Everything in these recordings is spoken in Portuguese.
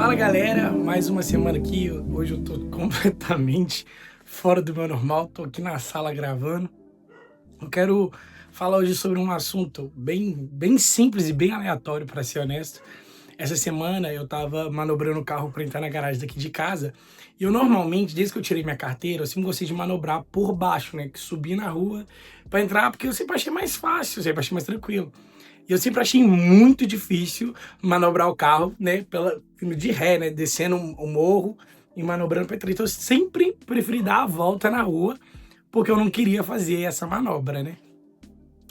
Fala galera, mais uma semana aqui. Hoje eu tô completamente fora do meu normal, tô aqui na sala gravando. Eu quero falar hoje sobre um assunto bem simples e bem aleatório, para ser honesto. Essa semana eu tava manobrando o carro para entrar na garagem daqui de casa e eu normalmente, desde que eu tirei minha carteira, eu sempre gostei de manobrar por baixo, né? Que subir na rua para entrar, porque eu sempre achei mais fácil, eu sempre achei mais tranquilo. E eu sempre achei muito difícil manobrar o carro, né, vindo de ré, né, descendo o morro e manobrando para trás. Então eu sempre preferi dar a volta na rua, porque eu não queria fazer essa manobra, né.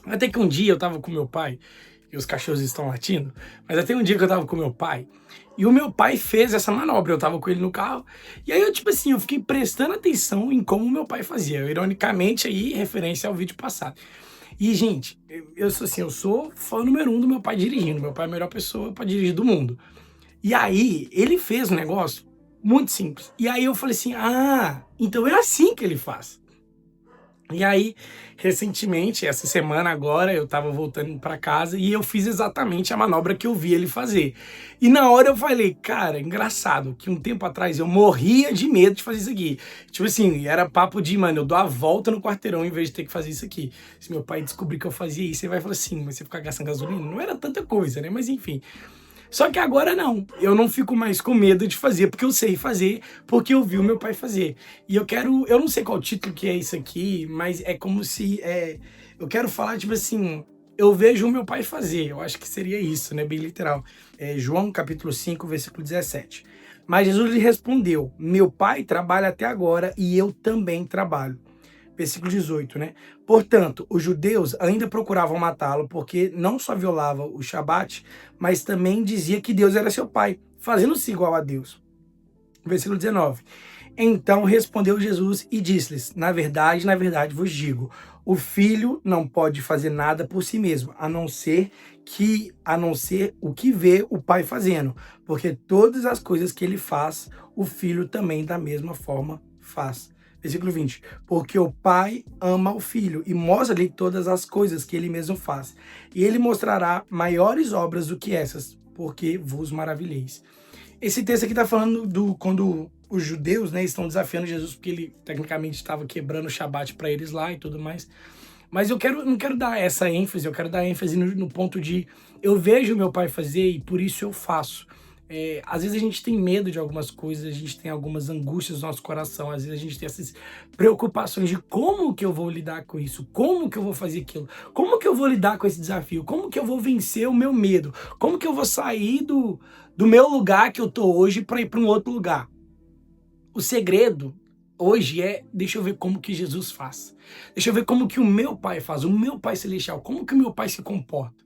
Até que um dia eu tava com meu pai, e os cachorros estão latindo, mas até um dia que eu tava com meu pai, e o meu pai fez essa manobra, eu tava com ele no carro, e aí eu, tipo assim, eu fiquei prestando atenção em como o meu pai fazia, ironicamente aí, referência ao vídeo passado. E, gente, eu sou assim, eu sou fã número 1 do meu pai dirigindo. Meu pai é a melhor pessoa pra dirigir do mundo. E aí, ele fez um negócio muito simples. E aí eu falei assim, então é assim que ele faz. E aí, recentemente, essa semana agora, eu tava voltando pra casa e eu fiz exatamente a manobra que eu vi ele fazer. E na hora eu falei, cara, engraçado, que um tempo atrás eu morria de medo de fazer isso aqui. Tipo assim, era papo de, mano, eu dou a volta no quarteirão em vez de ter que fazer isso aqui. Se meu pai descobrir que eu fazia isso, ele vai falar assim, mas você ficar gastando gasolina? Não era tanta coisa, né? Mas enfim. Só que agora não, eu não fico mais com medo de fazer, porque eu sei fazer, porque eu vi o meu pai fazer. E eu não sei qual título que é isso aqui, mas é como se, eu quero falar, tipo assim, eu vejo o meu pai fazer, eu acho que seria isso, né, bem literal. João capítulo 5, versículo 17. Mas Jesus lhe respondeu, meu pai trabalha até agora e eu também trabalho. Versículo 18, né? Portanto, os judeus ainda procuravam matá-lo porque não só violava o Shabat, mas também dizia que Deus era seu pai, fazendo-se igual a Deus. Versículo 19. Então respondeu Jesus e disse-lhes, na verdade vos digo, o filho não pode fazer nada por si mesmo, a não ser o que vê o pai fazendo, porque todas as coisas que ele faz, o filho também da mesma forma faz. Versículo 20. Porque o pai ama o filho e mostra-lhe todas as coisas que ele mesmo faz. E ele mostrará maiores obras do que essas, porque vos maravilheis. Esse texto aqui está falando quando os judeus, né, estão desafiando Jesus, porque ele tecnicamente estava quebrando o Shabat para eles lá e tudo mais. Mas eu não quero dar essa ênfase, eu quero dar ênfase no ponto de eu vejo meu pai fazer e por isso eu faço. Às vezes a gente tem medo de algumas coisas, a gente tem algumas angústias no nosso coração, às vezes a gente tem essas preocupações de como que eu vou lidar com isso, como que eu vou fazer aquilo, como que eu vou lidar com esse desafio, como que eu vou vencer o meu medo, como que eu vou sair do meu lugar que eu tô hoje para ir para um outro lugar. O segredo hoje deixa eu ver como que Jesus faz, deixa eu ver como que o meu pai faz, o meu pai celestial, como que o meu pai se comporta.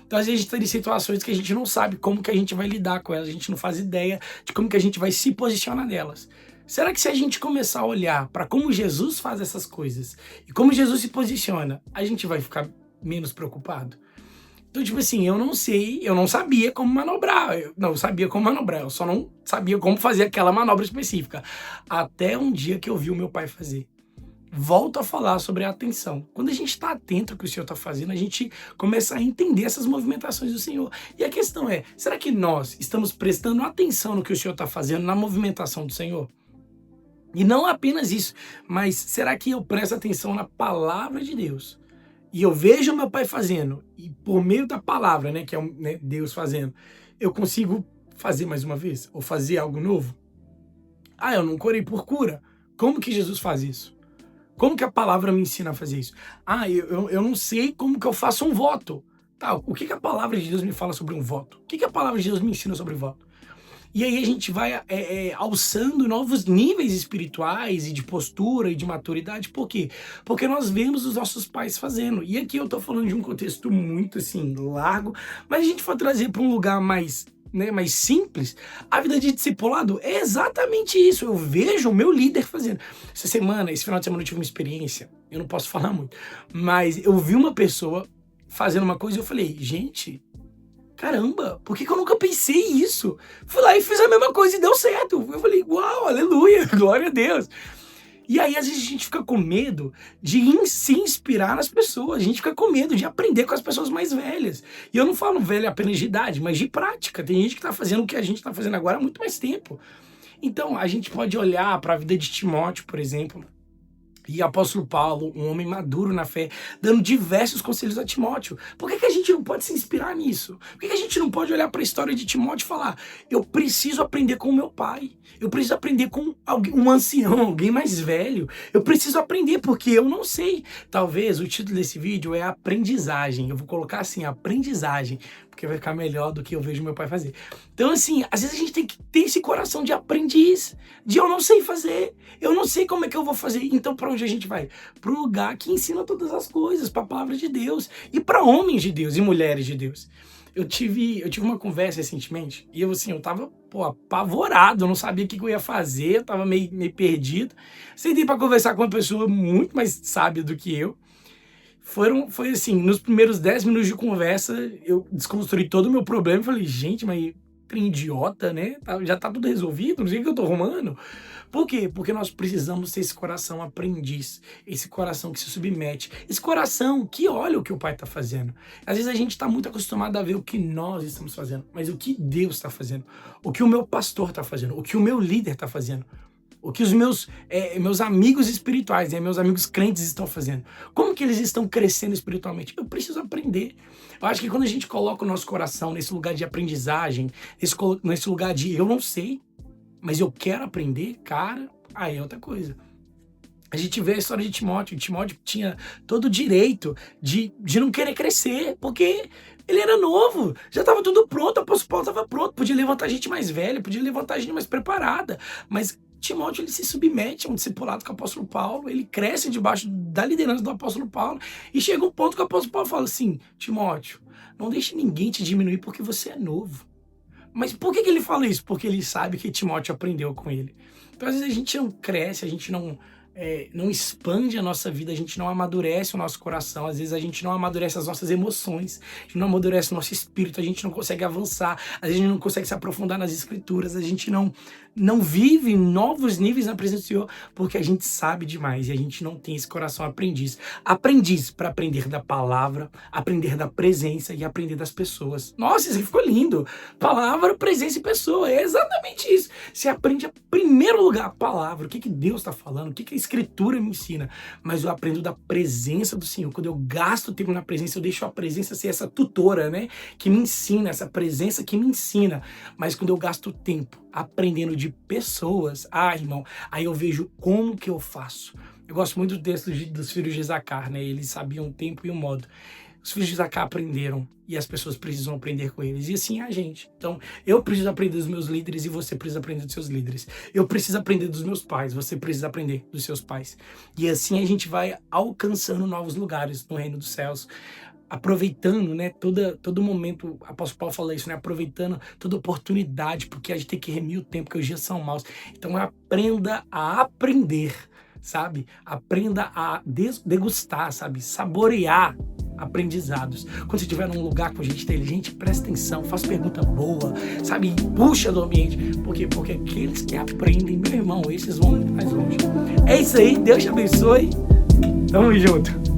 Então, às vezes, a gente está em situações que a gente não sabe como que a gente vai lidar com elas, a gente não faz ideia de como que a gente vai se posicionar nelas. Será que se a gente começar a olhar para como Jesus faz essas coisas e como Jesus se posiciona, a gente vai ficar menos preocupado? Então, tipo assim, eu não sabia como manobrar, eu sabia como manobrar, eu só não sabia como fazer aquela manobra específica. Até um dia que eu vi o meu pai fazer. Volto a falar sobre a atenção. Quando a gente está atento ao que o Senhor está fazendo, a gente começa a entender essas movimentações do Senhor. E a questão é, será que nós estamos prestando atenção no que o Senhor está fazendo, na movimentação do Senhor? E não apenas isso, mas será que eu presto atenção na palavra de Deus? E eu vejo meu pai fazendo, e por meio da palavra, né, que é Deus fazendo, eu consigo fazer mais uma vez? Ou fazer algo novo? Eu não orei por cura. Como que Jesus faz isso? Como que a palavra me ensina a fazer isso? Eu não sei como que eu faço um voto. Tá, o que a palavra de Deus me fala sobre um voto? O que a palavra de Deus me ensina sobre voto? E aí a gente vai alçando novos níveis espirituais e de postura e de maturidade. Por quê? Porque nós vemos os nossos pais fazendo. E aqui eu tô falando de um contexto muito, assim, largo, mas a gente for trazer para um lugar mais simples, a vida de discipulado é exatamente isso. Eu vejo o meu líder fazendo. Esse final de semana eu tive uma experiência, eu não posso falar muito, mas eu vi uma pessoa fazendo uma coisa e eu falei, gente, caramba, por que eu nunca pensei isso? Fui lá e fiz a mesma coisa e deu certo. Eu falei, uau, aleluia, glória a Deus. E aí, às vezes, a gente fica com medo de se inspirar nas pessoas. A gente fica com medo de aprender com as pessoas mais velhas. E eu não falo velho apenas de idade, mas de prática. Tem gente que está fazendo o que a gente está fazendo agora há muito mais tempo. Então, a gente pode olhar para a vida de Timóteo, por exemplo, e apóstolo Paulo, um homem maduro na fé, dando diversos conselhos a Timóteo. Por que a gente não pode se inspirar nisso? Por que a gente não pode olhar para a história de Timóteo e falar: eu preciso aprender com o meu pai, eu preciso aprender com um ancião, alguém mais velho, eu preciso aprender porque eu não sei. Talvez o título desse vídeo é aprendizagem. Eu vou colocar assim, aprendizagem, porque vai ficar melhor do que eu vejo meu pai fazer. Então, assim, às vezes a gente tem que ter esse coração de aprendiz, de eu não sei fazer, eu não sei como é que eu vou fazer. Então, para onde a gente vai? Para o lugar que ensina todas as coisas, para a palavra de Deus, e para homens de Deus e mulheres de Deus. Eu tive uma conversa recentemente, e eu tava, apavorado, eu não sabia o que eu ia fazer, eu tava meio perdido. Sentei para conversar com uma pessoa muito mais sábia do que eu. Foi assim, nos primeiros 10 minutos de conversa, eu desconstruí todo o meu problema e falei: gente, mas trem idiota, né? Já tá tudo resolvido, não sei o que eu tô arrumando. Por quê? Porque nós precisamos ter esse coração aprendiz, esse coração que se submete, esse coração que olha o que o Pai tá fazendo. Às vezes a gente tá muito acostumado a ver o que nós estamos fazendo, mas o que Deus tá fazendo, o que o meu pastor tá fazendo, o que o meu líder tá fazendo. O que os meus amigos espirituais, meus amigos crentes estão fazendo. Como que eles estão crescendo espiritualmente? Eu preciso aprender. Eu acho que quando a gente coloca o nosso coração nesse lugar de aprendizagem, nesse lugar de eu não sei, mas eu quero aprender, cara, aí é outra coisa. A gente vê a história de Timóteo. Timóteo tinha todo o direito de não querer crescer, porque ele era novo, já estava tudo pronto, o apóstolo Paulo estava pronto, podia levantar gente mais velha, podia levantar gente mais preparada, mas Timóteo, ele se submete a um discipulado com o apóstolo Paulo, ele cresce debaixo da liderança do apóstolo Paulo, e chega um ponto que o apóstolo Paulo fala assim: Timóteo, não deixe ninguém te diminuir porque você é novo. Mas por que ele fala isso? Porque ele sabe que Timóteo aprendeu com ele. Então, às vezes, a gente não cresce, a gente não expande a nossa vida, a gente não amadurece o nosso coração, às vezes a gente não amadurece as nossas emoções, a gente não amadurece o nosso espírito, a gente não consegue avançar, a gente não consegue se aprofundar nas escrituras, a gente não vive novos níveis na presença do Senhor, porque a gente sabe demais e a gente não tem esse coração aprendiz. Aprendiz para aprender da palavra, aprender da presença e aprender das pessoas. Nossa, isso aqui ficou lindo! Palavra, presença e pessoa, é exatamente isso. Você aprende, em primeiro lugar, a palavra, o que Deus está falando, o que a Escritura me ensina, mas eu aprendo da presença do Senhor. Quando eu gasto tempo na presença, eu deixo a presença ser essa tutora, né, que me ensina, essa presença que me ensina. Mas quando eu gasto tempo aprendendo de pessoas, irmão, aí eu vejo como que eu faço. Eu gosto muito do texto dos filhos de Zacar, né, eles sabiam o tempo e o modo. Os filhos de Zacar aprenderam e as pessoas precisam aprender com eles. E assim é a gente. Então, eu preciso aprender dos meus líderes e você precisa aprender dos seus líderes. Eu preciso aprender dos meus pais, você precisa aprender dos seus pais. E assim a gente vai alcançando novos lugares no reino dos céus, aproveitando, né, todo momento, o apóstolo Paulo fala isso, né, aproveitando toda oportunidade, porque a gente tem que remir o tempo, porque os dias são maus. Então, aprenda a aprender, sabe? Aprenda a degustar, sabe? Saborear aprendizados. Quando você estiver num lugar com gente inteligente, presta atenção, faz pergunta boa, sabe? Puxa do ambiente. Por quê? Porque aqueles que aprendem, meu irmão, esses vão muito mais longe. É isso aí, Deus te abençoe. Tamo junto.